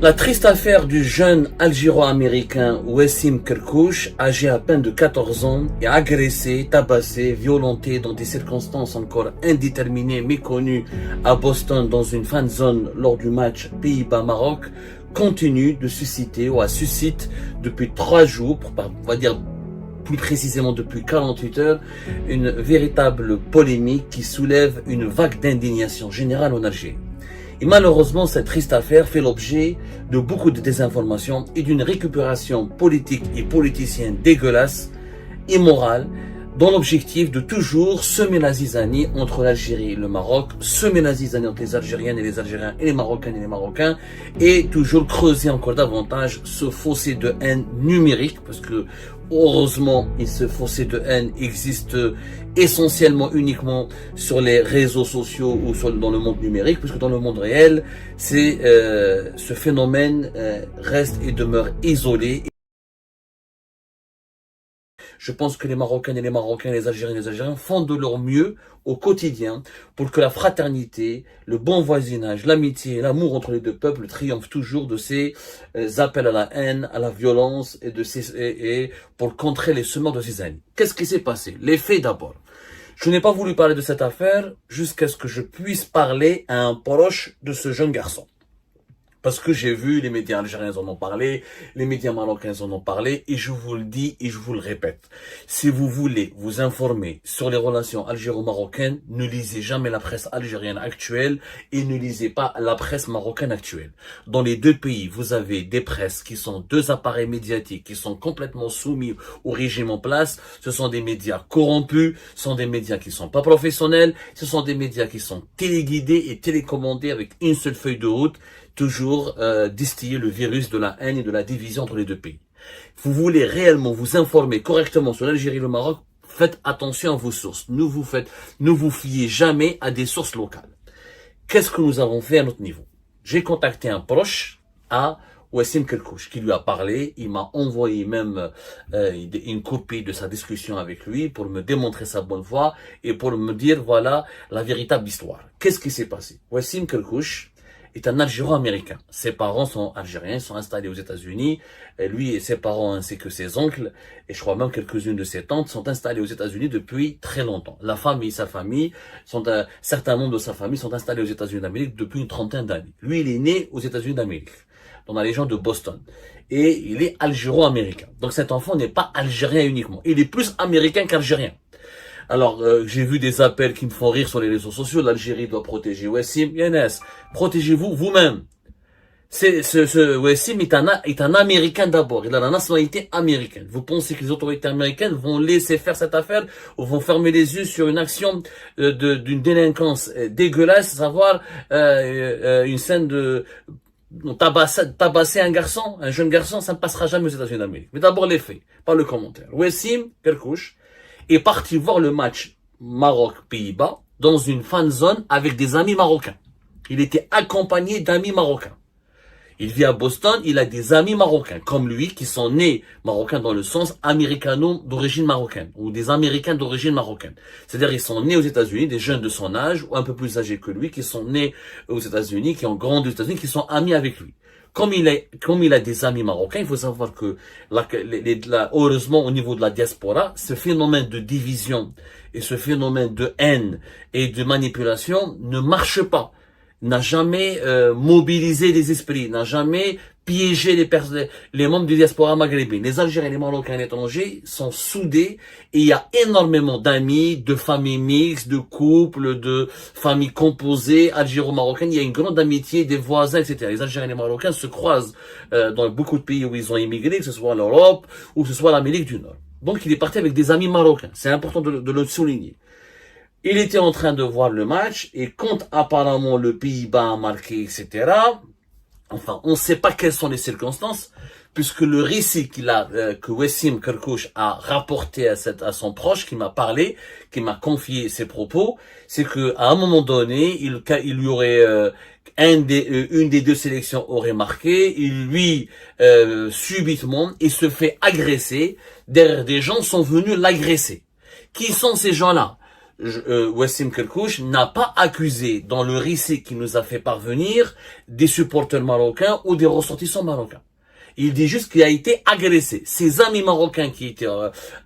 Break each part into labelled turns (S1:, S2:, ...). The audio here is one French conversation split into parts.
S1: La triste affaire du jeune algéro-américain Wassim Kerkouch, âgé à peine de 14 ans, et agressé, tabassé, violenté dans des circonstances encore indéterminées, méconnues à Boston dans une fan zone lors du match Pays-Bas-Maroc, continue de susciter ou suscite depuis 3 jours, on va dire plus précisément depuis 48 heures, une véritable polémique qui soulève une vague d'indignation générale en Algérie. Et malheureusement, cette triste affaire fait l'objet de beaucoup de désinformations et d'une récupération politique et politicienne dégueulasse, immorale, dans l'objectif de toujours semer la zizanie entre l'Algérie et le Maroc, semer la zizanie entre les Algériennes et les Algériens et les Marocaines et les Marocains, et toujours creuser encore davantage ce fossé de haine numérique, parce que heureusement, ce fossé de haine existe essentiellement uniquement sur les réseaux sociaux ou dans le monde numérique, puisque dans le monde réel, ce phénomène reste et demeure isolé. Je pense que les Marocaines et les Marocains, les Algériens et les Algériens font de leur mieux au quotidien pour que la fraternité, le bon voisinage, l'amitié et l'amour entre les deux peuples triomphent toujours de ces appels à la haine, à la violence et pour contrer les semeurs de ces haines. Qu'est-ce qui s'est passé? Les faits d'abord. Je n'ai pas voulu parler de cette affaire jusqu'à ce que je puisse parler à un proche de ce jeune garçon. Parce que j'ai vu, les médias algériens en ont parlé, les médias marocains en ont parlé, et je vous le dis et je vous le répète. Si vous voulez vous informer sur les relations algéro-marocaines, ne lisez jamais la presse algérienne actuelle et ne lisez pas la presse marocaine actuelle. Dans les deux pays, vous avez des presses qui sont deux appareils médiatiques qui sont complètement soumis au régime en place. Ce sont des médias corrompus, ce sont des médias qui sont pas professionnels, ce sont des médias qui sont téléguidés et télécommandés avec une seule feuille de route, toujours distiller le virus de la haine et de la division entre les deux pays. Vous voulez réellement vous informer correctement sur l'Algérie et le Maroc, faites attention à vos sources. Ne vous fiez jamais à des sources locales. Qu'est-ce que nous avons fait à notre niveau? J'ai contacté un proche à Wassim Kerkouch qui lui a parlé. Il m'a envoyé même une copie de sa discussion avec lui pour me démontrer sa bonne foi et pour me dire voilà la véritable histoire. Qu'est-ce qui s'est passé? Wassim Kerkouch est un Algéro-américain. Ses parents sont algériens, ils sont installés aux États-Unis. Lui et ses parents ainsi que ses oncles, et je crois même quelques-unes de ses tantes, sont installés aux États-Unis depuis très longtemps. La famille, sa famille, certains membres de sa famille sont installés aux États-Unis d'Amérique depuis une trentaine d'années. Lui, il est né aux États-Unis d'Amérique, dans la région de Boston. Et il est algéro-américain. Donc cet enfant n'est pas algérien uniquement. Il est plus américain qu'algérien. Alors, j'ai vu des appels qui me font rire sur les réseaux sociaux. L'Algérie doit protéger Wassim. Younes, protégez-vous vous-même. Wassim est un Américain d'abord. Il a la nationalité américaine. Vous pensez que les autorités américaines vont laisser faire cette affaire ou vont fermer les yeux sur une action d'une délinquance dégueulasse, à savoir une scène de tabasser un garçon, un jeune garçon, ça ne passera jamais aux États-Unis d'Amérique. Mais d'abord les faits, pas le commentaire. Wassim Kerkouch est parti voir le match Maroc-Pays-Bas dans une fan zone avec des amis marocains. Il était accompagné d'amis marocains. Il vit à Boston, il a des amis marocains, comme lui, qui sont nés marocains dans le sens américano d'origine marocaine, ou des Américains d'origine marocaine. C'est-à-dire, ils sont nés aux États-Unis, des jeunes de son âge, ou un peu plus âgés que lui, qui sont nés aux États-Unis, qui ont grandi aux États-Unis, qui sont amis avec lui. Comme il a des amis marocains, il faut savoir que, heureusement, au niveau de la diaspora, ce phénomène de division et ce phénomène de haine et de manipulation ne marche pas. N'a jamais mobilisé les esprits, n'a jamais piégé les membres du diaspora maghrébine. Les Algériens et les Marocains à l'étranger sont soudés et il y a énormément d'amis, de familles mixtes, de couples, de familles composées, algéro-marocaines. Il y a une grande amitié des voisins, etc. Les Algériens et les Marocains se croisent dans beaucoup de pays où ils ont immigré, que ce soit l'Europe ou que ce soit l'Amérique du Nord. Donc il est parti avec des amis marocains. C'est important de le souligner. Il était en train de voir le match et quand apparemment le Pays-Bas a marqué, etc. Enfin, on ne sait pas quelles sont les circonstances, puisque le récit que Wassim Kerkouch a rapporté à son proche, qui m'a parlé, qui m'a confié ses propos, c'est que à un moment donné, il y aurait une des deux sélections aurait marqué, lui subitement, il se fait agresser. Derrière des gens sont venus l'agresser. Qui sont ces gens-là? Wassim Kerkouch n'a pas accusé dans le récit qu'il nous a fait parvenir des supporters marocains ou des ressortissants marocains. Il dit juste qu'il a été agressé. Ses amis marocains qui étaient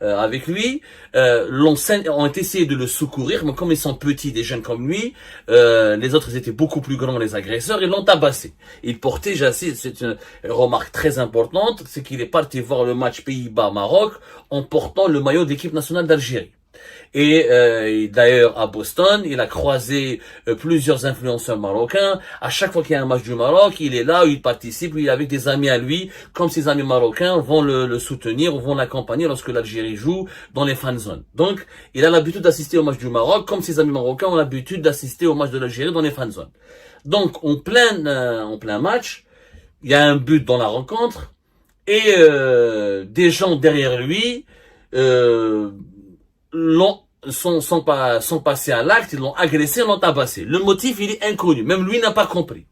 S1: avec lui ont essayé de le secourir, mais comme ils sont petits, des jeunes comme lui, les autres ils étaient beaucoup plus grands, les agresseurs, ils l'ont tabassé. Il portait, c'est une remarque très importante, c'est qu'il est parti voir le match Pays-Bas-Maroc en portant le maillot d'équipe nationale d'Algérie. Et d'ailleurs à Boston, il a croisé plusieurs influenceurs marocains. À chaque fois qu'il y a un match du Maroc, il est là, il participe, il est avec des amis à lui, comme ses amis marocains vont le soutenir ou vont l'accompagner lorsque l'Algérie joue dans les fan zones. Donc, il a l'habitude d'assister au match du Maroc, comme ses amis marocains ont l'habitude d'assister au match de l'Algérie dans les fan zones. Donc, en plein match, il y a un but dans la rencontre et des gens derrière lui sont passés à l'acte, ils l'ont agressé, ils l'ont tabassé. Le motif, il est inconnu. Même lui n'a pas compris.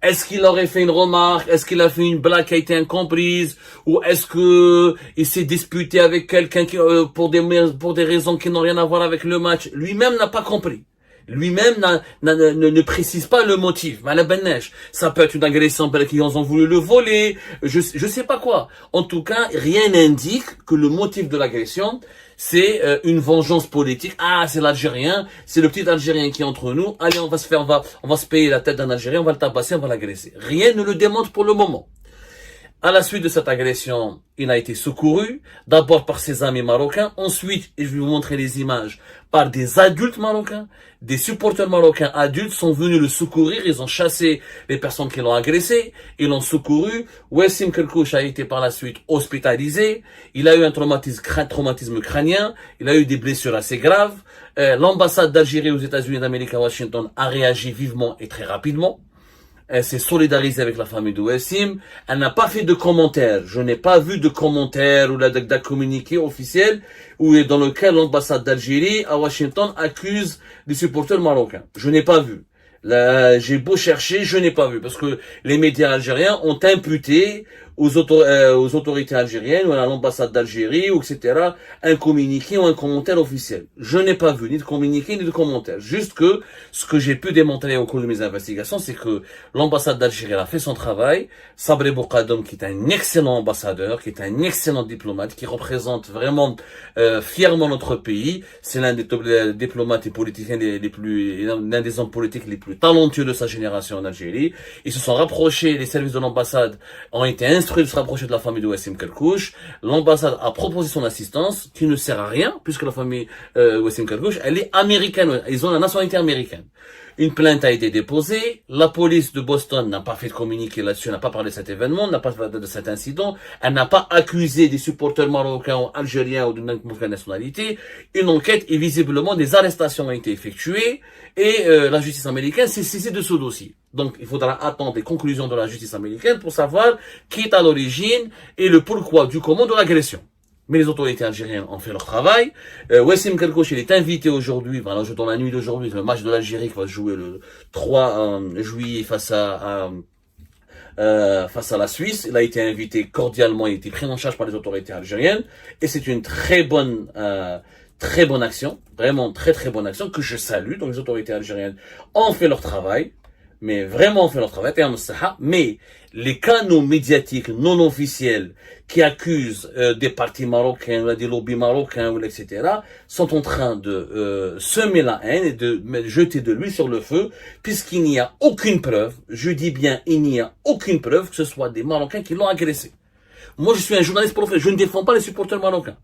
S1: Est-ce qu'il aurait fait une remarque? Est-ce qu'il a fait une blague qui a été incomprise? Ou est-ce que il s'est disputé avec quelqu'un pour des raisons qui n'ont rien à voir avec le match? Lui-même n'a pas compris. Lui-même ne précise pas le motif. Mais la neige, ça peut être une agression parce qu'ils ont voulu le voler. Je sais pas quoi. En tout cas, rien n'indique que le motif de l'agression, c'est une vengeance politique. Ah, c'est l'Algérien, c'est le petit Algérien qui est entre nous. Allez, on va se payer la tête d'un Algérien, on va le tabasser, on va l'agresser. Rien ne le démontre pour le moment. À la suite de cette agression, il a été secouru, d'abord par ses amis marocains, ensuite, et je vais vous montrer les images, par des adultes marocains, des supporters marocains adultes sont venus le secourir, ils ont chassé les personnes qui l'ont agressé, ils l'ont secouru. Wassim Kerkouch a été par la suite hospitalisé, il a eu un traumatisme crânien, il a eu des blessures assez graves. L'ambassade d'Algérie aux États-Unis d'Amérique à Washington a réagi vivement et très rapidement. Elle s'est solidarisée avec la famille de Wassim. Elle n'a pas fait de commentaires. Je n'ai pas vu de commentaires ou d'un communiqué officiel dans lequel l'ambassade d'Algérie à Washington accuse les supporters marocains. Je n'ai pas vu. Là, j'ai beau chercher, je n'ai pas vu. Parce que les médias algériens ont imputé aux autorités algériennes ou à l'ambassade d'Algérie, ou etc., un communiqué ou un commentaire officiel. Je n'ai pas vu ni de communiqué ni de commentaire. Juste que ce que j'ai pu démontrer au cours de mes investigations, c'est que l'ambassade d'Algérie a fait son travail. Sabri Boukadoum, qui est un excellent ambassadeur, qui est un excellent diplomate, qui représente vraiment fièrement notre pays. C'est l'un des diplomates et politiciens l'un des hommes politiques les plus talentueux de sa génération en Algérie. Ils se sont rapprochés, les services de l'ambassade ont été instruits de se rapprocher de la famille de Wassim Kerkouch. L'ambassade a proposé son assistance, qui ne sert à rien, puisque la famille Wassim Kerkouch, elle est américaine. Ils ont la nationalité américaine. Une plainte a été déposée. La police de Boston n'a pas fait de communiqué là-dessus, n'a pas parlé de cet événement, n'a pas parlé de cet incident. Elle n'a pas accusé des supporters marocains ou algériens ou d'une nationalité. Une enquête et visiblement des arrestations ont été effectuées et la justice américaine s'est saisie de ce dossier. Donc, il faudra attendre les conclusions de la justice américaine pour savoir qui est à l'origine et le pourquoi du comment de l'agression. Mais les autorités algériennes ont fait leur travail. Wassim Kerkouch, il est invité aujourd'hui, dans la nuit d'aujourd'hui, le match de l'Algérie qui va se jouer le 3 juillet face à la Suisse. Il a été invité cordialement, il a été pris en charge par les autorités algériennes. Et c'est une très bonne action, vraiment très bonne action que je salue. Donc les autorités algériennes ont fait leur travail. Mais vraiment on fait leur travail, mais les canaux médiatiques non officiels qui accusent des partis marocains, des lobbies marocains, etc., sont en train de semer la haine et de jeter de l'huile sur le feu, puisqu'il n'y a aucune preuve, je dis bien il n'y a aucune preuve que ce soit des Marocains qui l'ont agressé. Moi je suis un journaliste professionnel, je ne défends pas les supporters marocains.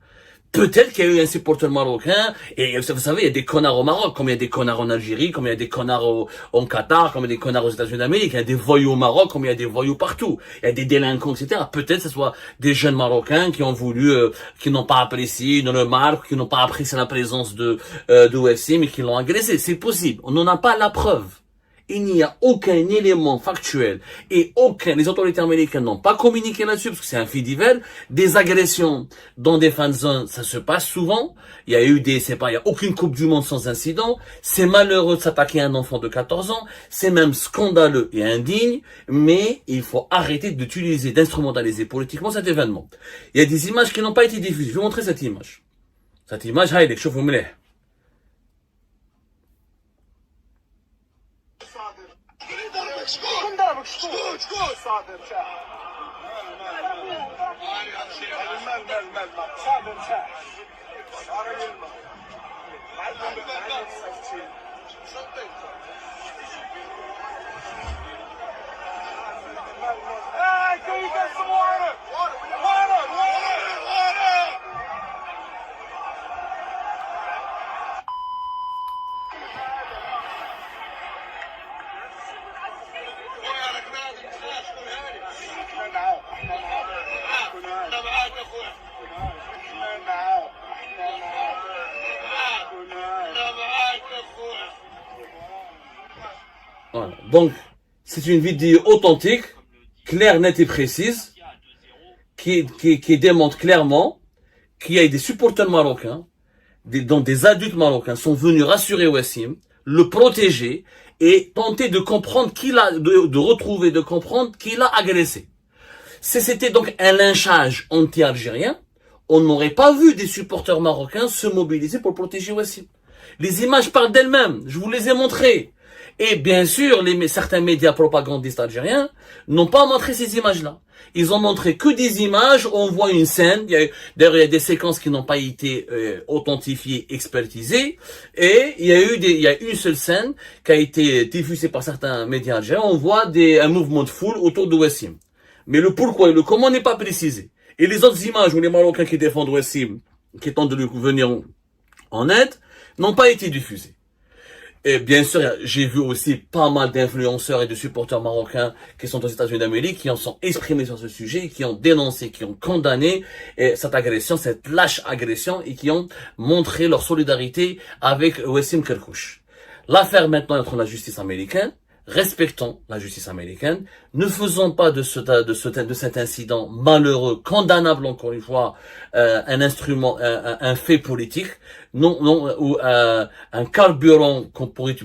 S1: Peut-être qu'il y a eu un supporter marocain, et vous savez, il y a des connards au Maroc, comme il y a des connards en Algérie, comme il y a des connards en Qatar, comme il y a des connards aux États-Unis d'Amérique, il y a des voyous au Maroc, comme il y a des voyous partout. Il y a des délinquants, etc. Peut-être que ce soit des jeunes Marocains qui ont voulu, qui n'ont pas apprécié une remarque, qui n'ont pas apprécié la présence de Wassim mais qui l'ont agressé. C'est possible. On n'en a pas la preuve. Il n'y a aucun élément factuel et les autorités américaines n'ont pas communiqué là-dessus parce que c'est un fait divers. Des agressions dans des fan zones, ça se passe souvent. Il y a eu il y a aucune Coupe du Monde sans incident. C'est malheureux de s'attaquer à un enfant de 14 ans. C'est même scandaleux et indigne, mais il faut arrêter d'instrumentaliser politiquement cet événement. Il y a des images qui n'ont pas été diffusées. Je vais vous montrer cette image. Cette image,
S2: صادم شاح المال صادم شاح صار يلمع معلم
S1: Voilà. Donc, c'est une vidéo authentique, claire, nette et précise, qui démontre clairement qu'il y a des supporters marocains, dont des adultes marocains sont venus rassurer Wassim, le protéger et tenter de comprendre de retrouver, de comprendre qui l'a agressé. Si c'était donc un lynchage anti-algérien, on n'aurait pas vu des supporters marocains se mobiliser pour protéger Wassim. Les images parlent d'elles-mêmes, je vous les ai montrées. Et bien sûr, certains médias propagandistes algériens n'ont pas montré ces images-là. Ils ont montré que des images, on voit une scène, d'ailleurs il y a des séquences qui n'ont pas été authentifiées, expertisées, et il y a une seule scène qui a été diffusée par certains médias algériens, on voit un mouvement de foule autour de Wassim. Mais le pourquoi et le comment n'est pas précisé. Et les autres images où les Marocains qui défendent Wassim, qui tentent de lui venir en aide, n'ont pas été diffusées. Et bien sûr, j'ai vu aussi pas mal d'influenceurs et de supporters marocains qui sont aux États-Unis d'Amérique, qui en sont exprimés sur ce sujet, qui ont dénoncé, qui ont condamné cette agression, cette lâche agression, et qui ont montré leur solidarité avec Wassim Kerkouch. L'affaire maintenant est entre la justice américaine. Respectons la justice américaine, ne faisons pas de cet incident malheureux, condamnable encore une fois, un instrument, un fait politique, ou un carburant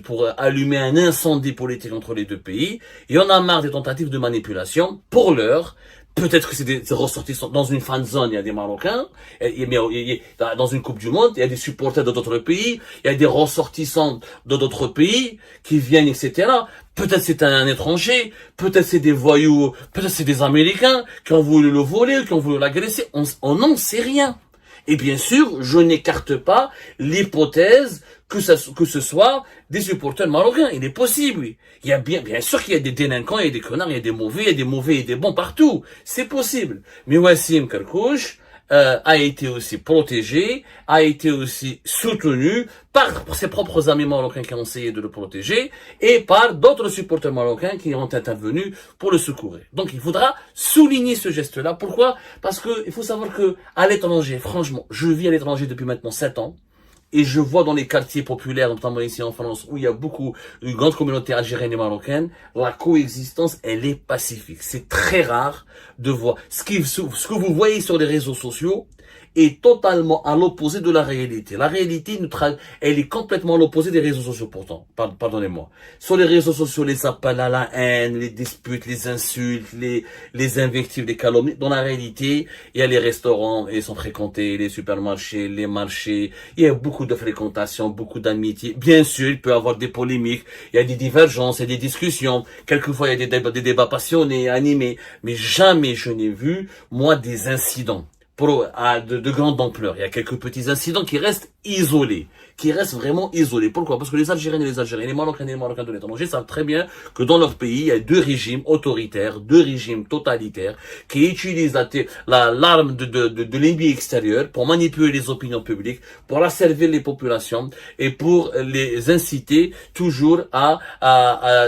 S1: pour allumer un incendie politique entre les deux pays. Il y en a marre des tentatives de manipulation. Pour l'heure, peut-être que c'est des ressortissants. Dans une fan zone, il y a des Marocains. Dans une Coupe du Monde, il y a des supporters de d'autres pays. Il y a des ressortissants de d'autres pays qui viennent, etc. Peut-être c'est un étranger. Peut-être c'est des voyous. Peut-être c'est des Américains qui ont voulu le voler, qui ont voulu l'agresser. On n'en sait rien. Et bien sûr, je n'écarte pas l'hypothèse que ce soit des supporters marocains. Il est possible, oui. Il y a bien sûr qu'il y a des délinquants, il y a des connards, il y a des mauvais et des bons partout. C'est possible. Mais Wassim Kerkouch a été aussi protégé, a été aussi soutenu par ses propres amis marocains qui ont essayé de le protéger et par d'autres supporters marocains qui ont intervenu pour le secourir. Donc il faudra souligner ce geste-là. Pourquoi? Parce que il faut savoir que à l'étranger, franchement, je vis à l'étranger depuis maintenant 7 ans. Et je vois dans les quartiers populaires, notamment ici en France, où il y a une grande communauté algérienne et marocaine, la coexistence, elle est pacifique. C'est très rare de voir. Ce que vous voyez sur les réseaux sociaux est totalement à l'opposé de la réalité. La réalité, elle est complètement à l'opposé des réseaux sociaux pourtant. Pardonnez-moi. Sur les réseaux sociaux, les appels à la haine, les disputes, les insultes, les invectives, les calomnies. Dans la réalité, il y a les restaurants, ils sont fréquentés, les supermarchés, les marchés. Il y a beaucoup de fréquentation, beaucoup d'amitié. Bien sûr, il peut y avoir des polémiques, il y a des divergences, il y a des discussions. Quelquefois, il y a des débats passionnés, animés. Mais jamais je n'ai vu, moi, des incidents de grande ampleur. Il y a quelques petits incidents qui restent isolés, qui restent vraiment isolés. Pourquoi? Parce que les Algériens et les Algériens, les Marocains et les Marocains de l'étranger savent très bien que dans leur pays, il y a deux régimes autoritaires, deux régimes totalitaires qui utilisent l'arme de l'ennemi extérieur pour manipuler les opinions publiques, pour asservir les populations et pour les inciter toujours à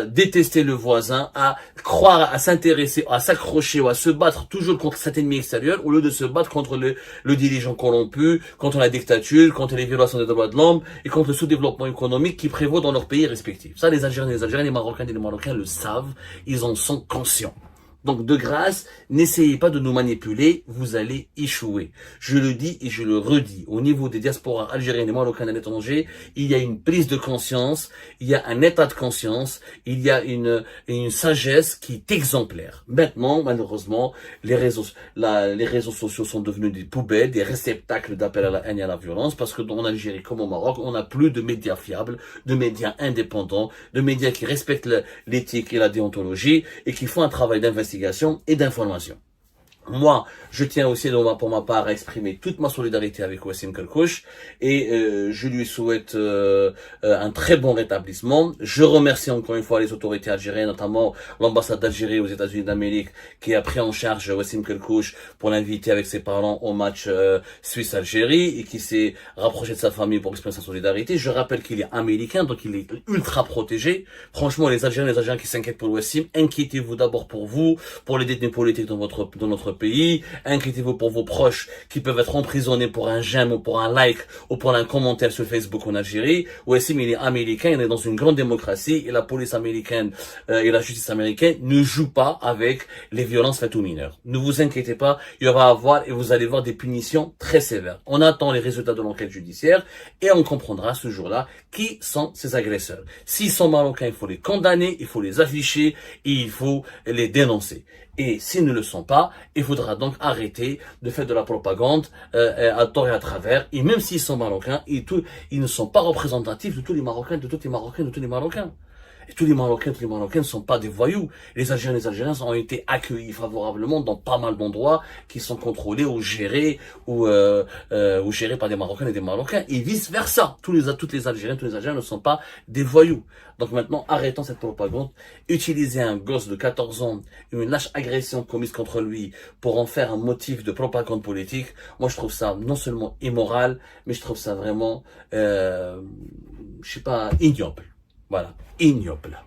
S1: détester le voisin, à croire, à s'intéresser, à s'accrocher ou à se battre toujours contre cet ennemi extérieur au lieu de se battre contre le dirigeant corrompu, contre la dictature, contre les violations des droits de l'homme et contre le sous-développement économique qui prévaut dans leurs pays respectifs. Ça, les Algériens, les Marocains et les Marocains le savent, ils en sont conscients. Donc, de grâce, n'essayez pas de nous manipuler, vous allez échouer. Je le dis et je le redis. Au niveau des diasporas algériennes et marocaines à l'étranger, il y a une prise de conscience, il y a un état de conscience, il y a une sagesse qui est exemplaire. Maintenant, malheureusement, les réseaux sociaux sont devenus des poubelles, des réceptacles d'appel à la haine et à la violence, parce que en Algérie comme au Maroc, on n'a plus de médias fiables, de médias indépendants, de médias qui respectent l'éthique et la déontologie et qui font un travail d'investigation et d'information. Moi, je tiens aussi pour ma part à exprimer toute ma solidarité avec Wassim Kerkouch et je lui souhaite un très bon rétablissement. Je remercie encore une fois les autorités algériennes, notamment l'ambassade d'Algérie aux États-Unis d'Amérique qui a pris en charge Wassim Kerkouch pour l'inviter avec ses parents au match Suisse-Algérie et qui s'est rapproché de sa famille pour exprimer sa solidarité. Je rappelle qu'il est américain, donc il est ultra protégé. Franchement, les Algériens qui s'inquiètent pour Wassim, inquiétez-vous d'abord pour vous, pour les détenus politiques dans notre pays. Inquiétez-vous pour vos proches qui peuvent être emprisonnés pour un j'aime ou pour un like ou pour un commentaire sur Facebook en Algérie. Wassim, il est américain, il est dans une grande démocratie et la police américaine et la justice américaine ne jouent pas avec les violences faites aux mineurs. Ne vous inquiétez pas, il y aura à voir et vous allez voir des punitions très sévères. On attend les résultats de l'enquête judiciaire et on comprendra ce jour-là qui sont ces agresseurs. S'ils sont marocains, il faut les condamner, il faut les afficher et il faut les dénoncer. Et s'ils ne le sont pas, il faudra donc arrêter de faire de la propagande à tort et à travers. Et même s'ils sont marocains, ils ne sont pas représentatifs de tous les Marocains, de toutes les Marocaines, de tous les Marocains. Et tous les Marocains ne sont pas des voyous. Les Algériens ont été accueillis favorablement dans pas mal d'endroits qui sont contrôlés ou gérés ou gérés par des Marocains et des Marocains. Et vice versa. Tous les Algériens ne sont pas des voyous. Donc maintenant, arrêtons cette propagande. Utiliser un gosse de 14 ans, une lâche agression commise contre lui pour en faire un motif de propagande politique. Moi, je trouve ça non seulement immoral, mais je trouve ça vraiment, ignoble. Voilà, ignoble.